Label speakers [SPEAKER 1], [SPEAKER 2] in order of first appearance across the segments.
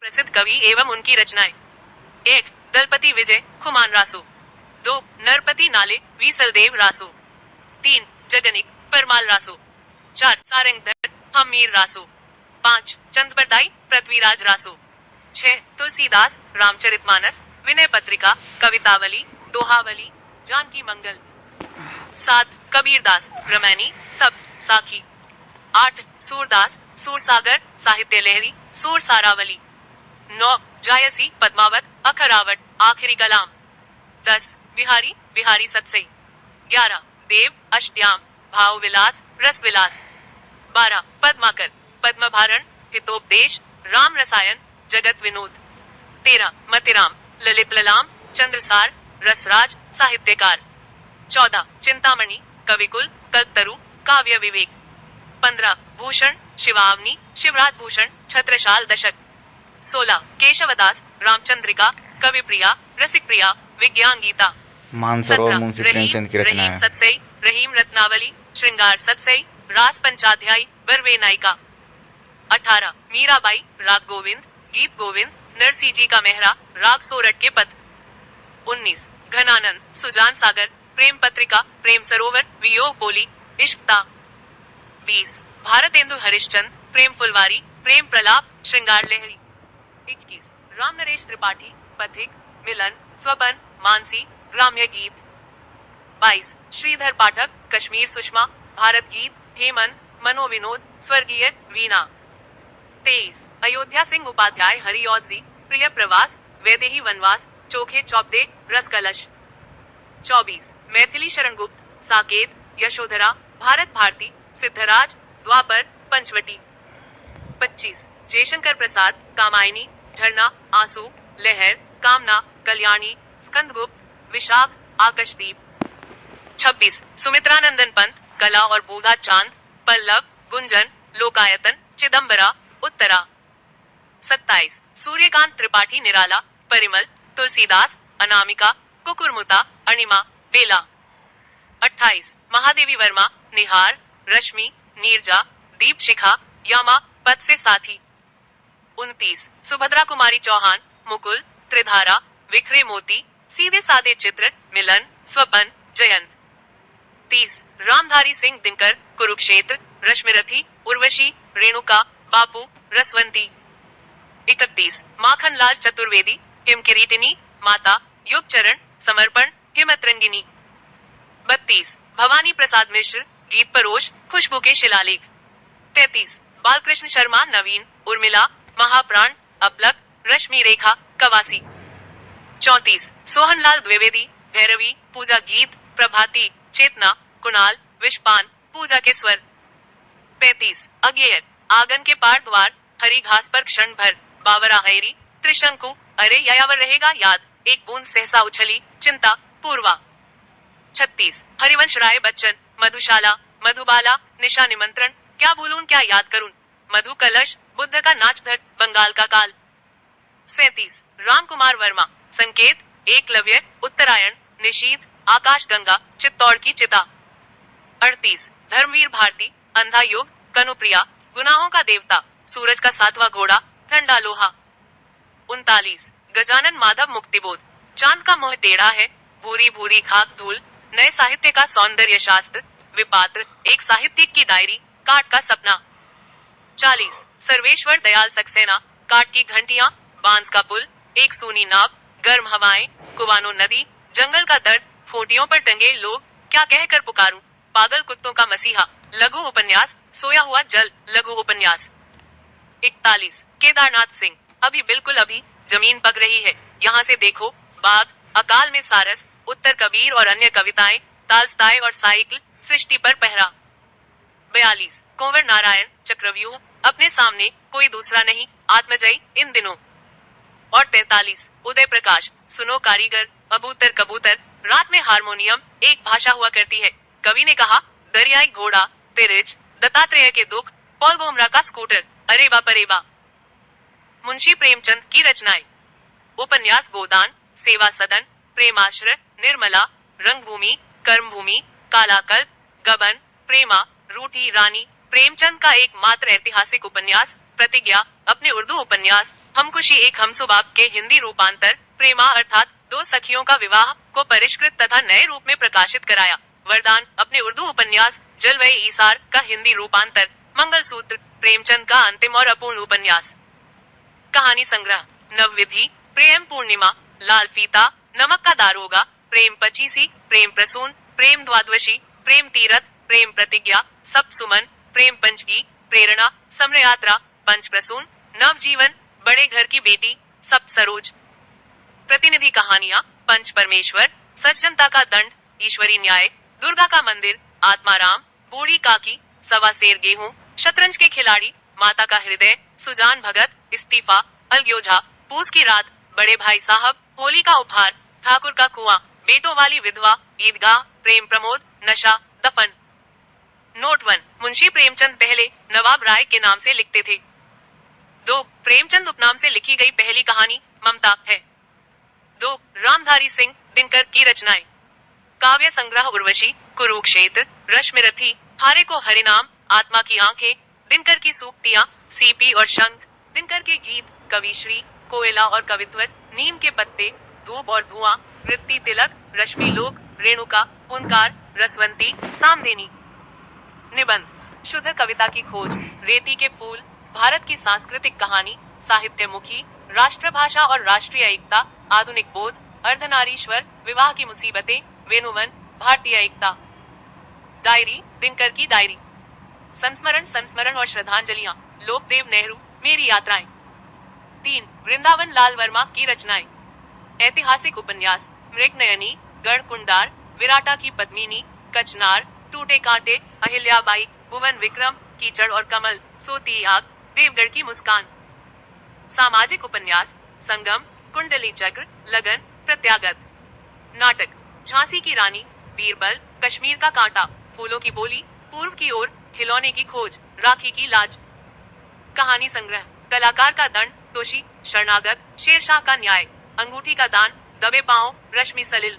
[SPEAKER 1] प्रसिद्ध कवि एवं उनकी रचनाएं। 1. दलपति विजय खुमान रासो। 2. नरपति नाले वी सलदेव रासो। 3. जगनिक परमाल रासो। 4. सारंगधर हमीर रासो। 5. चंदबरदाई पृथ्वीराज रासो। 6. तुलसीदास रामचरितमानस विनय पत्रिका कवितावली दोहावली जानकी मंगल। 7. कबीरदास रमैनी सब साखी। 8. सूरदास सूरसागर साहित्य लहरी सूर सारावली। 9. जायसी पद्मावत अखरावट आखिरी कलाम। 10. बिहारी बिहारी सतसई। 11. देव अष्टयाम भाव विलास रस विलास। 12. पद्माकर पद्मभारण हितोपदेश राम रसायन जगत विनोद। 13. मतिराम ललित ललाम चंद्रसार रसराज साहित्यकार। 14. चिंतामणि कविकुल कल्पतरु काव्य विवेक। 15. भूषण शिवावनी शिवराज भूषण छत्रशाल दशक। 16. केशवदास रामचंद्रिका कविप्रिया रसिकप्रिया विज्ञान गीता।
[SPEAKER 2] मानसरोवर मुंशी प्रेमचंद की रचना है।
[SPEAKER 1] सतसई रहीम रत्नावली श्रृंगार सतसई रास पंचाध्यायी बरवे नायिका। 18. मीराबाई राग गोविंद गीत गोविंद नरसी जी का मेहरा राग सोरठ के पद। 19. घनानंद सुजान सागर प्रेम पत्रिका प्रेम सरोवर वियोग बोली इश्कता। 20. भारतेंदु हरिश्चंद प्रेम फुलवारी प्रेम प्रलाप श्रृंगार लहरी। 21. राम नरेश त्रिपाठी पथिक मिलन स्वपन मानसी ग्राम्य गीत। 22. श्रीधर पाठक कश्मीर सुषमा भारत गीत हेमंत मनोविनोद स्वर्गीय वीणा। 23. अयोध्या सिंह उपाध्याय हरिऔजी प्रिय प्रवास वैदेही वनवास चोखे चौपदे रस कलश। 24. मैथिली शरण गुप्त साकेत यशोधरा भारत भारती सिद्धराज द्वापर पंचवटी। 25. जयशंकर प्रसाद कामायनी झरना आंसू लहर कामना कल्याणी स्कंदगुप्त विशाख आकाशदीप। 26. सुमित्रानंदन पंत कला और बूढ़ा चांद पल्लव गुंजन लोकायतन चिदम्बरा उत्तरा। 27. सूर्यकांत त्रिपाठी निराला परिमल तुलसीदास अनामिका कुकुरमुता अणिमा बेला। 28. महादेवी वर्मा निहार रश्मि नीरजा दीप शिखा यामा पद से साथी। 29. सुभद्रा कुमारी चौहान मुकुल त्रिधारा विखरे मोती सीधे सादे चित्र मिलन स्वपन जयंत। 30. रामधारी सिंह दिनकर कुरुक्षेत्र रश्मिरथी उर्वशी रेणुका बापू रसवंती। 31. माखनलाल चतुर्वेदी हिम किरीटिनी माता युग चरण समर्पण हिमतरंगिनी। 32. भवानी प्रसाद मिश्र गीत परोश खुशबू के शिलालेख। 33. बालकृष्ण शर्मा नवीन उर्मिला महाप्राण अपलक रश्मि रेखा कवासी। 34. सोहनलाल द्विवेदी भैरवी पूजा गीत प्रभाती चेतना कुणाल विश्वपान पूजा के स्वर। 35. अज्ञेय आंगन के पार द्वार हरी घास पर क्षण भर बावरा हैरी त्रिशंकु अरे यायावर रहेगा याद एक बूंद सहसा उछली चिंता पूर्वा। 36. हरिवंश राय बच्चन मधुशाला मधुबाला निशा निमंत्रण क्या भूलूं क्या याद करूं मधु कलश बुद्ध का नाचधर बंगाल का काल। 37. राम कुमार वर्मा संकेत एकलव्य उत्तरायण निशीथ आकाश गंगा चित्तौड़ की चिता। 38. धर्मवीर भारती अंधा युग कनुप्रिया गुनाहों का देवता सूरज का सातवां घोड़ा ठंडा लोहा। 39. गजानन माधव मुक्तिबोध चांद का मोह टेढ़ा है भूरी भूरी खाक धूल नए साहित्य का सौंदर्य शास्त्र विपात्र एक साहित्यिक की डायरी काट का सपना। 40. सर्वेश्वर दयाल सक्सेना काट की घंटियां बांस का पुल एक सूनी नाव गर्म हवाएं कुवानो नदी जंगल का दर्द फोटियों पर टंगे लोग क्या कहकर पुकारूं पागल कुत्तों का मसीहा लघु उपन्यास सोया हुआ जल लघु उपन्यास। 41. केदारनाथ सिंह अभी बिल्कुल अभी जमीन पक रही है यहाँ से देखो बाग अकाल में सारस उत्तर कबीर और अन्य कविताएं तालस्ताय और साइकिल सृष्टि पर पहरा। 42. कुंवर नारायण चक्रव्यूह अपने सामने कोई दूसरा नहीं आत्मजयी इन दिनों। और 43. उदय प्रकाश सुनो कारीगर अबूतर कबूतर रात में हारमोनियम एक भाषा हुआ करती है कवि ने कहा दरियाई घोड़ा तिरिज दत्तात्रेय के दुख पॉल गोमरा का स्कूटर अरे बा परे बा। मुंशी प्रेमचंद की रचनाएं। उपन्यास गोदान सेवा सदन प्रेमाश्रय निर्मला रंगभूमि कर्मभूमि कालाकल्प गबन प्रेमा रूठी रानी प्रेमचंद का एकमात्र ऐतिहासिक उपन्यास प्रतिज्ञा अपने उर्दू उपन्यास हम खुशी एक हमसुबाब के हिंदी रूपांतर प्रेमा अर्थात दो सखियों का विवाह को परिष्कृत तथा नए रूप में प्रकाशित कराया। वरदान अपने उर्दू उपन्यास जलवे ईसार का हिंदी रूपांतर। मंगलसूत्र प्रेमचंद का अंतिम और अपूर्ण उपन्यास। कहानी संग्रह नवविधि, प्रेम पूर्णिमा, लाल फीता, नमक का दारोगा, प्रेम पचीसी, प्रेम प्रसून, प्रेम द्वादशी, प्रेम तीरथ, प्रेम प्रतिज्ञा, सब सुमन, प्रेम पंचकी, प्रेरणा, सम्रयात्रा, पंच प्रसून, नवजीवन, बड़े घर की बेटी, सब सरोज। प्रतिनिधि कहानियां पंच परमेश्वर, सज्जनता का दंड, ईश्वरी न्याय, दुर्गा का मंदिर, आत्माराम, बूढ़ी काकी, सवा सेर गेहूं, शतरंज के खिलाड़ी, माता का हृदय, सुजान भगत, इस्तीफा, अलग्योझा, पूस की रात, बड़े भाई साहब, होली का उपहार, ठाकुर का कुआं, बेटों वाली विधवा, ईदगाह, प्रेम प्रमोद, नशा, दफन। नोट 1 मुंशी प्रेमचंद पहले नवाब राय के नाम से लिखते थे। 2 प्रेमचंद उपनाम से लिखी गई पहली कहानी ममता है। 2 रामधारी सिंह दिनकर की रचनाएं। काव्य संग्रह उर्वशी, कुरुक्षेत्र, रश्मिरथी, हारे को हरिनाम, आत्मा की आंखें, दिनकर की सूक्तियां, सीपी और शंख, दिनकर के गीत, कविश्री, कोयला और कवित्वर, नीम के पत्ते, धूप और धुआं, वृत्ति तिलक, रश्मि लोक, रेणुका, हुंकार, रसवंती, सामधेनी। निबंध शुद्ध कविता की खोज, रेती के फूल, भारत की सांस्कृतिक कहानी, साहित्य मुखी, राष्ट्रभाषा और राष्ट्रीय एकता, आधुनिक बोध, अर्धनारीश्वर, विवाह की मुसीबतें, वेणुवन, भारतीय एकता। डायरी दिनकर की डायरी। संस्मरण संस्मरण और श्रद्धांजलियां, लोकदेव नेहरू, मेरी यात्राएं। 3 वृंदावन लाल वर्मा की रचनाएं। ऐतिहासिक उपन्यास मृगनयनी, गढ़कुंडार, विराटा की पद्मिनी, कचनार, टूटे कांटे, अहिल्याबाई, भुवन विक्रम, कीचड़ और कमल, सोती आग, देवगढ़ की मुस्कान। सामाजिक उपन्यास संगम, कुंडली चक्र, लगन, प्रत्यागत। नाटक झांसी की रानी, बीरबल, कश्मीर का कांटा, फूलों की बोली, पूर्व की ओर, खिलौने की खोज, राखी की लाज। कहानी संग्रह कलाकार का दंड, तोशी, शरणागत, शेरशाह का न्याय, अंगूठी का दान, दबे पांव, रश्मि सलिल।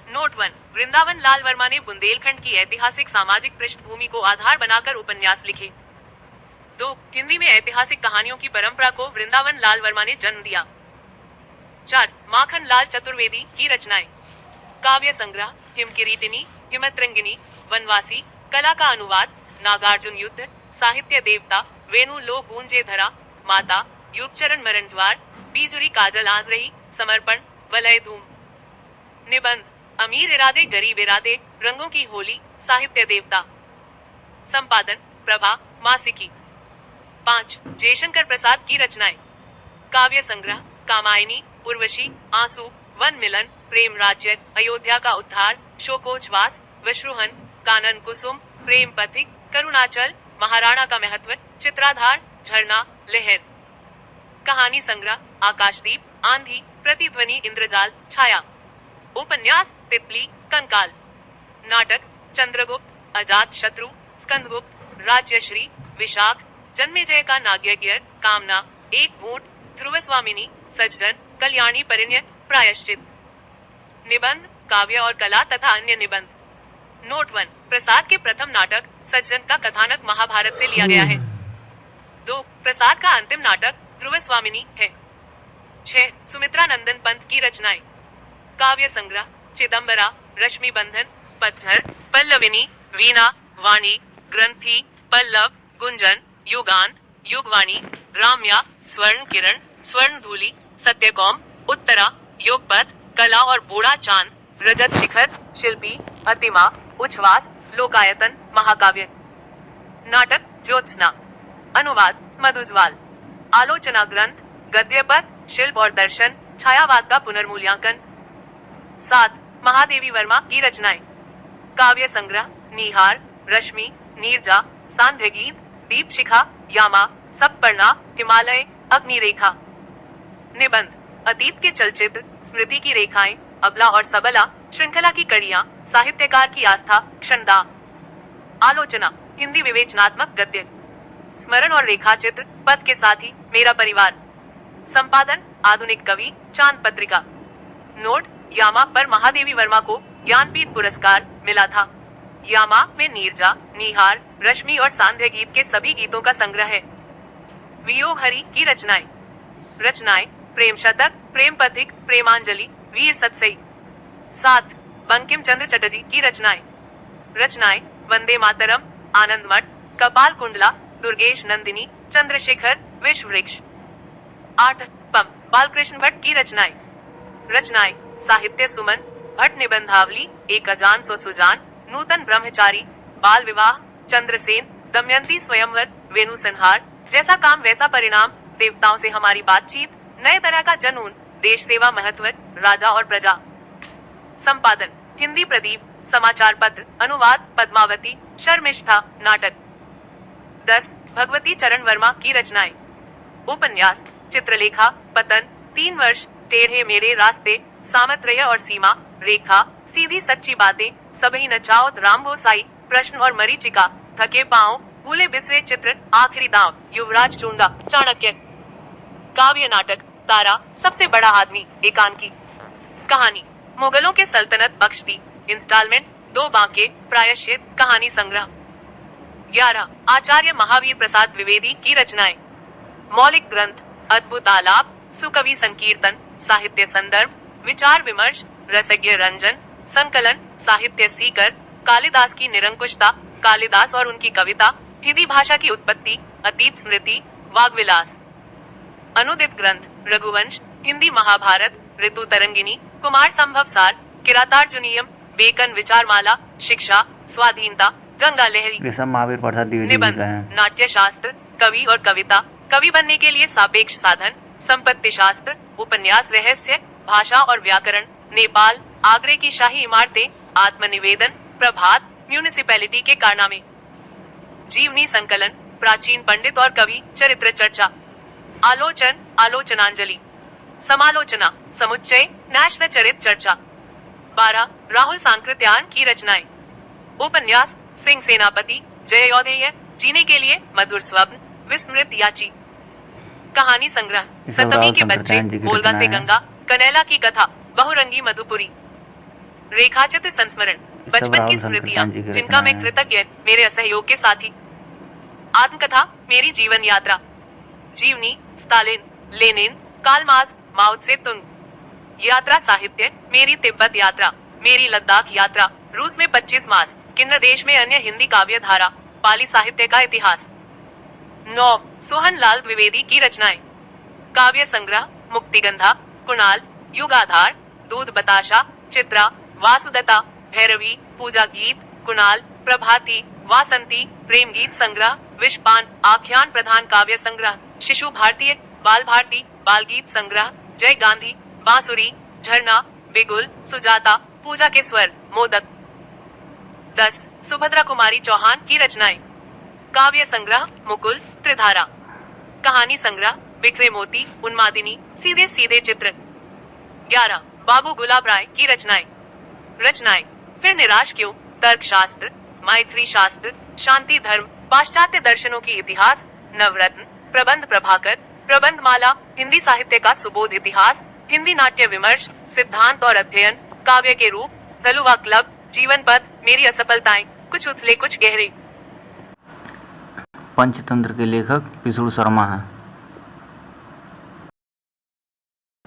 [SPEAKER 1] नोट 1 वृंदावन लाल वर्मा ने बुंदेलखंड की ऐतिहासिक सामाजिक पृष्ठभूमि को आधार बनाकर उपन्यास लिखे। 2 हिंदी में ऐतिहासिक कहानियों की परंपरा को वृंदावन लाल वर्मा ने जन्म दिया। 4 माखन लाल चतुर्वेदी की रचनाएं। काव्य संग्रह हिमकिरीटिनी, हिमत्रंगिनी, वनवासी, कला का अनुवाद, नागार्जुन युद्ध, साहित्य देवता, वेणु लो गूंजे धरा, माता, युगचरण मरणज्वार, बीजुरी काजल आज रही, समर्पण, वलय धूम। निबंध अमीर इरादे गरीब इरादे, रंगों की होली, साहित्य देवता। संपादन प्रभा, मासिकी। 5 जयशंकर प्रसाद की रचनाएं। काव्य संग्रह कामायनी, उर्वशी, आंसू, वन मिलन, प्रेम राज्य, अयोध्या का उद्धार, शोकोच्छ्वास, विश्रुहन, कानन कुसुम, प्रेम पथिक, करुणाचल, महाराणा का महत्व, चित्राधार, झरना, लहर। कहानी संग्रह आकाशदीप, आंधी, प्रतिध्वनि, इंद्रजाल, छाया। उपन्यास तितली, कंकाल। नाटक चंद्रगुप्त, अजात शत्रु, स्कंदगुप्त, राज्यश्री, विशाख, जन्मेजय का नाग्यज्ञर, कामना, एक वोट, ध्रुवस्वामिनी, सज्जन, कल्याणी परिण्य, प्रायश्चित। निबंध काव्य और कला तथा अन्य निबंध। नोट 1 प्रसाद के प्रथम नाटक सज्जन का कथानक महाभारत से लिया गया है। 2 प्रसाद का अंतिम नाटक ध्रुवस्वामिनी है। 6 सुमित्रा नंदन पंत की रचनाएं। काव्य संग्रह चिदंबरा, रश्मि बंधन, पत्थर, पल्लविनी, वीणा, वाणी, ग्रंथी, पल्लव, गुंजन, युगान, युगवाणी, राम्या, स्वर्ण किरण, स्वर्ण धूली, सत्यकौम, उत्तरा, योगपथ, कला और बूढ़ा चांद, रजत शिखर, शिल्पी, अतिमा, उच्छ्वास, लोकायतन, महाकाव्य। नाटक ज्योत्सना। अनुवाद मधुज्वाल। आलोचना ग्रंथ गद्यपद, शिल्प और दर्शन, छायावाद का पुनर्मूल्यांकन। 7 महादेवी वर्मा की रचनाएं। काव्य संग्रह निहार, रश्मि, नीरजा, सांध्यगीत, दीपशिखा, यामा, सप्पर्णा, हिमालय, अग्निरेखा। निबंध अतीत के चलचित्र, स्मृति की रेखाएं, अबला और सबला, श्रृंखला की कड़ियां, साहित्यकार की आस्था, क्षणदा। आलोचना हिंदी विवेचनात्मक गद्य। स्मरण और रेखाचित्र, पद के साथी, मेरा परिवार। संपादन आधुनिक कवि, चांद पत्रिका। नोट यामा पर महादेवी वर्मा को ज्ञानपीठ पुरस्कार मिला था। यामा में नीरजा, निहार, रश्मि और सांध्य गीत के सभी गीतों का संग्रह है। वियोग हरि की रचनाएं। रचनाएं प्रेम शतक, प्रेम पथिक, प्रेमांजलि, वीर सतसई। 7 बंकिम चंद्र चटर्जी की रचनाएं। रचनाएं वंदे मातरम, आनंद मठ, कपाल कुंडला, दुर्गेश नंदिनी, चंद्रशेखर, विश्व वृक्ष। 8 पम बालकृष्ण भट्ट की रचनाएं। रचनाएं साहित्य सुमन, भट्ट निबंधावली, एक अजान सो सुजान, नूतन ब्रह्मचारी, बाल विवाह, चंद्रसेन, दमयंती स्वयंवर, वेणु संहार, जैसा काम वैसा परिणाम, देवताओं से हमारी बातचीत, नए तरह का जनून, देश सेवा महत्व, राजा और प्रजा। संपादन हिंदी प्रदीप, समाचार पत्र, अनुवाद पद्मावती, शर्मिष्ठा, नाटक। 10 भगवती चरण वर्मा की रचनाएं। उपन्यास चित्रलेखा, पतन, 3 वर्ष, टेढ़े मेरे रास्ते, सामत्रय और सीमा रेखा, सीधी सच्ची बातें, सभी नचाओत रामबो साई, प्रश्न और मरीचिका, थके पांव, भूले बिसरे चित्र, आखिरी दांव, युवराज चूंगा, चाणक्य। काव्य नाटक तारा, सबसे बड़ा आदमी, एकांकी। कहानी मुगलों के सल्तनत बख्शती, इंस्टॉलमेंट, 2 बांके, प्रायश्चित, कहानी संग्रह। 11 आचार्य महावीर प्रसाद द्विवेदी की रचनाएं। मौलिक ग्रंथ, अद्भुत आलाप, सुकवि संकीर्तन, साहित्य संदर्भ, विचार विमर्श, रसज्ञ रंजन, संकलन, साहित्य सीकर, कालिदास की निरंकुशता, कालिदास और उनकी कविता, हिंदी भाषा की उत्पत्ति, अतीत स्मृति, वाग्विलास। अनुदित ग्रंथ, रघुवंश, हिंदी महाभारत, ऋतु तरंगिनी, कुमार संभव सार, किरातार्जुनीयम, बेकन विचारमाला, शिक्षा, स्वाधीनता, गंगा लहरी।
[SPEAKER 2] ये सब महावीर प्रसाद द्विवेदी जी
[SPEAKER 1] निबंध,
[SPEAKER 2] का है।
[SPEAKER 1] नाट्य शास्त्र, कवि और कविता, कवि बनने के लिए सापेक्ष साधन, संपत्ति शास्त्र, उपन्यास रहस्य, भाषा और व्याकरण, नेपाल, आगरे की शाही इमारतें, आत्मनिवेदन, प्रभात, म्यूनिसिपैलिटी के कारनामे। जीवनी संकलन, प्राचीन पंडित और कवि, चरित्र चर्चा। आलोचन, आलोचनांजलि, समालोचना, समुच्चय, नेशनल चरित्र चर्चा। 12 राहुल सांकृत्यायन की रचनाएं। उपन्यास सिंह सेनापति, जय योधेय, जीने के लिए मधुर स्वप्न, विस्मृत याची। कहानी संग्रह, सतमी के बच्चे, बोलगा से गंगा, कनैला की कथा, बहुरंगी मधुपुरी। रेखाचित्र संस्मरण, बचपन की स्मृतियां, जिनका मैं कृतज्ञ, मेरे असहयोग के साथी। आत्मकथा, मेरी जीवन यात्रा। जीवनी, स्टालिन, लेनिन, कार्ल मार्क्स, माओ त्से तुंग। यात्रा साहित्य, मेरी तिब्बत यात्रा, मेरी लद्दाख यात्रा, रूस में 25 मास, किन्नर देश में अन्य हिंदी काव्य धारा, पाली साहित्य का इतिहास। 9 सोहन लाल द्विवेदी की रचनाएं। काव्य संग्रह, मुक्तिगंधा, कुणाल, युगाधार, दूध बताशा, चित्रा, वासुदत्ता, भैरवी, पूजा गीत, कुणाल, प्रभाती, वासंती, प्रेम गीत संग्रह, विषपान, आख्यान प्रधान काव्य संग्रह, शिशु भारतीय, बाल भारती, बाल गीत संग्रह, जय गांधी, बांसुरी, झरना, बिगुल, सुजाता, पूजा के स्वर, मोदक। 10 सुभद्रा कुमारी चौहान की रचनाएं। काव्य संग्रह, मुकुल, त्रिधारा। कहानी संग्रह, बिखरे मोती, उन्मादिनी, सीधे सीधे चित्र। 11 बाबू गुलाब राय की रचनाएं। रचनाएं फिर निराश क्यों, तर्क शास्त्र, मैत्री शास्त्र, शांति धर्म, पाश्चात्य दर्शनों की इतिहास, नवरत्न, प्रबंध प्रभाकर, प्रबंध माला, हिंदी साहित्य का सुबोध इतिहास, हिंदी नाट्य विमर्श, सिद्धांत और अध्ययन, काव्य के रूप, थलुवा क्लब, जीवन पथ, मेरी असफलताएं, कुछ उथले कुछ गहरे।
[SPEAKER 2] पंचतंत्र के लेखक पिसुड़ शर्मा हैं।